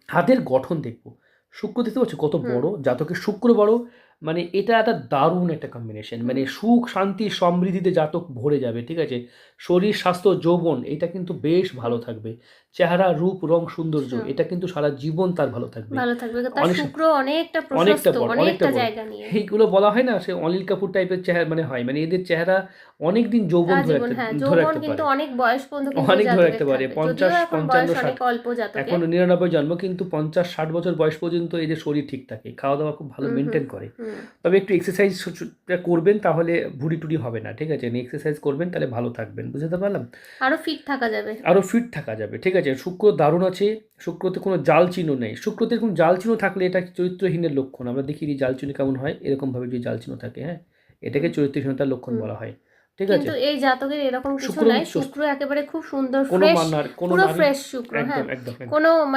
হাতের গঠন দেখবো। শুক্র দেখতে পাচ্ছ কত বড়, জাতকের শুক্র বড়, মানে এটা একটা দারুণ একটা কম্বিনেশন, মানে সুখ শান্তি সমৃদ্ধিতে জাতক ভরে যাবে, ঠিক আছে। শরীর স্বাস্থ্য যৌবন এটা কিন্তু বেশ ভালো থাকবে। চেহারা রূপ রং সৌন্দর্য আচ্ছা, এটা কিন্তু সারা জীবন তার ভালো থাকবে। ভালো থাকবে, তার অনেক শুক্র অনেকটা অনেকটা প্রশস্ত, বড়, অনেকটা অনেকটা বড়। জায়গা নিয়ে। এইগুলো বলা হয় না, সে অনিল কাপুর টাইপের চেহারা মানে হয়, মানে এদের চেহারা অনেক দিন যৌবন আজীবন, হ্যাঁ, ধরে যৌবন রাখতে কিন্তু পারে। অনেক বয়স পর্যন্ত কিন্তু এই অনেক ধরে জাতকের রাখতে পারে, থাকবে, যদিও 50 এখন 55 বয়স 60, অনেক অল্প জাতকের। এখন 99 জন্ম, কিন্তু 50 60 বছর বয়স পর্যন্ত এদের শরীর ঠিক থাকে, খাওয়া দাওয়া খুব ভালো হুম হুম মেনটেন করে। হুম। তবে একটু এক্সারসাইজ করবেন, তাহলে ভুঁড়ি টুড়ি হবে না, ঠিক আছে। এক্সারসাইজ করবেন তাহলে ভালো থাকবেন, বুঝতে পারলাম। আরো ফিট থাকা যাবে। আরও ফিট থাকা যাবে, ঠিক আছে। শুক্র দারুণ আছে। শুক্রতে কোনো জাল চিহ্ন নেই, শুক্রতে কোনো জাল চিহ্ন থাকলে এটা চরিত্রহীনের লক্ষণ। আমরা দেখি যে জাল চিহ্ন কেমন হয়, এরকমভাবে যদি জাল চিহ্ন থাকে, হ্যাঁ, এটাকে হুম চরিত্রহীনতার লক্ষণ হুম। বলা হয়, ঠিক আছে। কিন্তু এই জাতকের এরকম কিছু শুক্র নাই, উচ্চ, শুক্র একেবারে খুব সুন্দর কোনো ফ্রেশ, মান্নার কোনো পুরো নারী, ফ্রেশ শুক্র, একদম হ্যাঁ। একদম একদম। কোনো